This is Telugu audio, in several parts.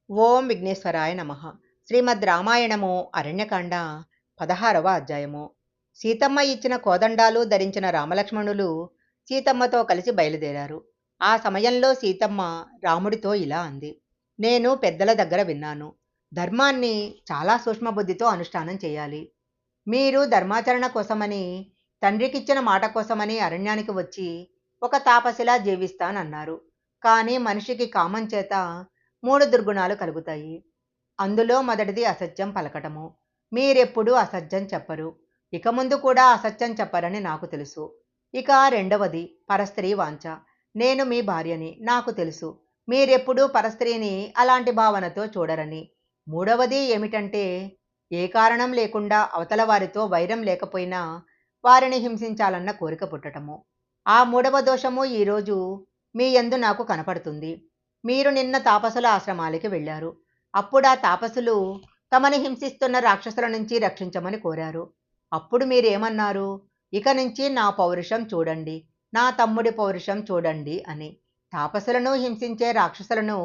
ఓం విఘ్నేశ్వరాయ నమః. శ్రీమద్ రామాయణము అరణ్యకాండ 16వ అధ్యాయము. సీతమ్మ ఇచ్చిన కోదండాలు ధరించిన రామలక్ష్మణులు సీతమ్మతో కలిసి బయలుదేరారు. ఆ సమయంలో సీతమ్మ రాముడితో ఇలా అంది. నేను పెద్దల దగ్గర విన్నాను. ధర్మాన్ని చాలా సూక్ష్మబుద్ధితో అనుష్ఠానం చేయాలి. మీరు ధర్మాచరణ కోసమని, తండ్రికిచ్చిన మాట కోసమని అరణ్యానికి వచ్చి ఒక తాపసిలా జీవిస్తానన్నారు. కానీ మనిషికి కామం చేత 3 దుర్గుణాలు కలుగుతాయి. అందులో మొదటిది అసత్యం పలకటము. మీరెప్పుడూ అసత్యం చెప్పరు. ఇక ముందు కూడా అసత్యం చెప్పరని నాకు తెలుసు. ఇక రెండవది పరస్త్రీ వాంఛ. నేను మీ భార్యని, నాకు తెలుసు. మీరెప్పుడూ పరస్త్రీని అలాంటి భావనతో చూడరని. మూడవది ఏమిటంటే, ఏ కారణం లేకుండా అవతల వారితో వైరం లేకపోయినా వారిని హింసించాలన్న కోరిక పుట్టటము. ఆ మూడవ దోషము ఈరోజు మీ యందు నాకు కనపడుతుంది. మీరు నిన్న తాపసుల ఆశ్రమాలకి వెళ్ళారు. అప్పుడా తాపసులు తమని హింసిస్తున్న రాక్షసుల నుంచి రక్షించమని కోరారు. అప్పుడు మీరేమన్నారు? ఇక నుంచి నా పౌరుషం చూడండి, నా తమ్ముడి పౌరుషం చూడండి అని. తాపసులను హింసించే రాక్షసులను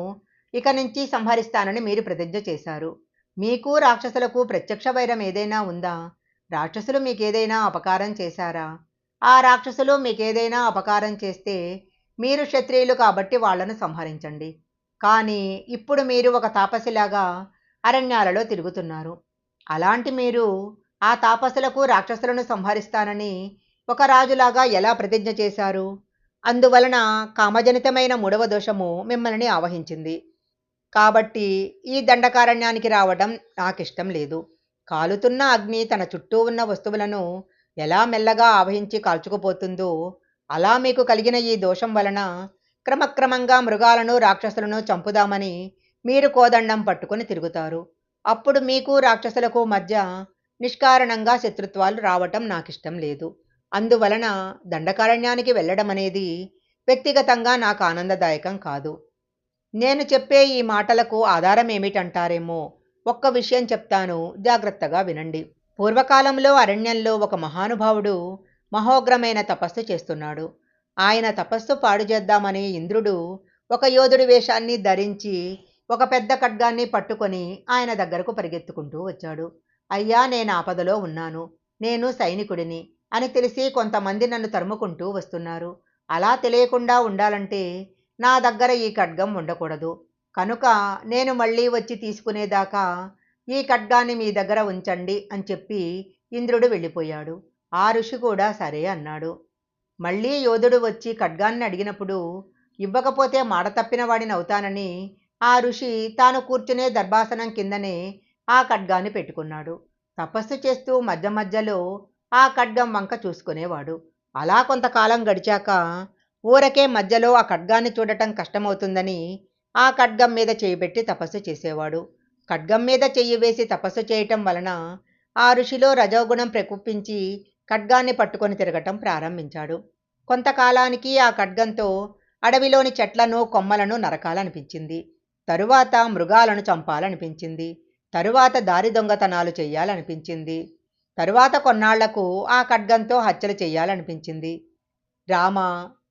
ఇక నుంచి సంహరిస్తానని మీరు ప్రతిజ్ఞ చేశారు. మీకు రాక్షసులకు ప్రత్యక్ష వైరం ఏదైనా ఉందా? రాక్షసులు మీకేదైనా అపకారం చేశారా? ఆ రాక్షసులు మీకేదైనా అపకారం చేస్తే మీరు క్షత్రియులు కాబట్టి వాళ్లను సంహరించండి. కానీ ఇప్పుడు మీరు ఒక తాపసిలాగా అరణ్యాలలో తిరుగుతున్నారు. అలాంటి మీరు ఆ తాపసులకు రాక్షసులను సంహరిస్తానని ఒక రాజులాగా ఎలా ప్రతిజ్ఞ చేశారు? అందువలన కామజనితమైన మూడవ దోషము మిమ్మల్ని ఆవహించింది. కాబట్టి ఈ దండకారణ్యానికి రావడం నాకిష్టం లేదు. కాలుతున్న అగ్ని తన చుట్టూ ఉన్న వస్తువులను ఎలా మెల్లగా ఆవహించి కాల్చుకుపోతుందో, అలా మీకు కలిగిన ఈ దోషం వలన క్రమక్రమంగా మృగాలను రాక్షసులను చంపుదామని మీరు కోదండం పట్టుకొని తిరుగుతారు. అప్పుడు మీకు రాక్షసులకు మధ్య నిష్కారణంగా శత్రుత్వాలు రావటం నాకిష్టం లేదు. అందువలన దండకారణ్యానికి వెళ్ళడం అనేది వ్యక్తిగతంగా నాకు ఆనందదాయకం కాదు. నేను చెప్పే ఈ మాటలకు ఆధారం ఏమిటంటారేమో. ఒక్క విషయం చెప్తాను, జాగ్రత్తగా వినండి. పూర్వకాలంలో అరణ్యంలో ఒక మహానుభావుడు మహోగ్రమైన తపస్సు చేస్తున్నాడు. ఆయన తపస్సు పాడు చేద్దామని ఇంద్రుడు ఒక యోధుడి వేషాన్ని ధరించి ఒక పెద్ద ఖడ్గాన్ని పట్టుకొని ఆయన దగ్గరకు పరిగెత్తుకుంటూ వచ్చాడు. అయ్యా, నేను ఆపదలో ఉన్నాను, నేను సైనికుడిని అని తెలిసి కొంతమంది నన్ను తరుముకుంటూ వస్తున్నారు. అలా తెలియకుండా ఉండాలంటే నా దగ్గర ఈ ఖడ్గం ఉండకూడదు. కనుక నేను మళ్ళీ వచ్చి తీసుకునేదాకా ఈ ఖడ్గాన్ని మీ దగ్గర ఉంచండి అని చెప్పి ఇంద్రుడు వెళ్ళిపోయాడు. ఆ ఋషి కూడా సరే అన్నాడు. మళ్ళీ యోధుడు వచ్చి ఖడ్గాన్ని అడిగినప్పుడు ఇవ్వకపోతే మాట తప్పిన వాడిని అవుతానని ఆ ఋషి తాను కూర్చునే దర్భాసనం కిందనే ఆ ఖడ్గాన్ని పెట్టుకున్నాడు. తపస్సు చేస్తూ మధ్య మధ్యలో ఆ ఖడ్గం వంక చూసుకునేవాడు. అలా కొంతకాలం గడిచాక ఊరకే మధ్యలో ఆ ఖడ్గాన్ని చూడటం కష్టమవుతుందని ఆ ఖడ్గం మీద చేయి పెట్టి తపస్సు చేసేవాడు. ఖడ్గం మీద చెయ్యి వేసి తపస్సు చేయటం వలన ఆ ఋషిలో రజోగుణం ప్రకోపించి ఖడ్గాన్ని పట్టుకొని తిరగటం ప్రారంభించాడు. కొంతకాలానికి ఆ ఖడ్గంతో అడవిలోని చెట్లను కొమ్మలను నరకాలనిపించింది. తరువాత మృగాలను చంపాలనిపించింది. తరువాత దారి దొంగతనాలు చెయ్యాలనిపించింది. తరువాత కొన్నాళ్లకు ఆ ఖడ్గంతో హత్యలు చెయ్యాలనిపించింది. రామ,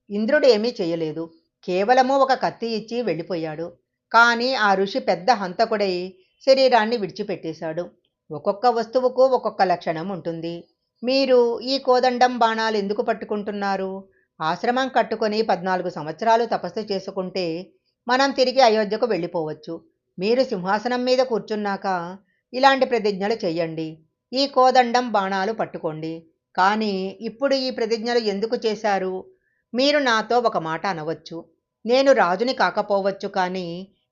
ఇంద్రుడు ఏమీ చేయలేదు. కేవలము ఒక కత్తి ఇచ్చి వెళ్ళిపోయాడు. కానీ ఆ ఋషి పెద్ద హంతకుడై శరీరాన్ని విడిచిపెట్టేశాడు. ఒక్కొక్క వస్తువుకు ఒక్కొక్క లక్షణం ఉంటుంది. మీరు ఈ కోదండం బాణాలు ఎందుకు పట్టుకుంటున్నారు? ఆశ్రమం కట్టుకొని 14 సంవత్సరాలు తపస్సు చేసుకుంటే మనం తిరిగి అయోధ్యకు వెళ్ళిపోవచ్చు. మీరు సింహాసనం మీద కూర్చున్నాక ఇలాంటి ప్రతిజ్ఞలు చెయ్యండి. ఈ కోదండం బాణాలు పట్టుకోండి. కానీ ఇప్పుడు ఈ ప్రతిజ్ఞలు ఎందుకు చేశారు? మీరు నాతో ఒక మాట అనవచ్చు. నేను రాజుని కాకపోవచ్చు, కానీ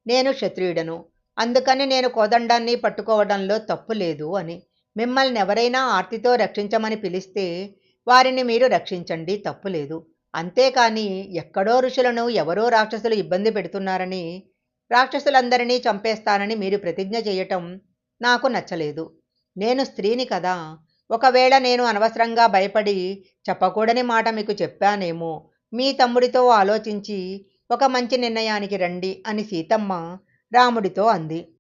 నేను క్షత్రియుడను. అందుకని నేను కోదండాన్ని పట్టుకోవడంలో తప్పు లేదు అని. మిమ్మల్ని ఎవరైనా ఆర్తితో రక్షించమని పిలిస్తే వారిని మీరు రక్షించండి, తప్పులేదు. అంతేకాని ఎక్కడో ఋషులను ఎవరో రాక్షసులు ఇబ్బంది పెడుతున్నారని, రాక్షసులందరినీ చంపేస్తానని మీరు ప్రతిజ్ఞ చేయటం నాకు నచ్చలేదు. నేను స్త్రీని కదా. ఒకవేళ నేను అనవసరంగా భయపడి చెప్పకూడని మాట మీకు చెప్పానేమో. మీ తమ్ముడితో ఆలోచించి ఒక మంచి నిర్ణయానికి రండి అని సీతమ్మ రాముడితో అంది.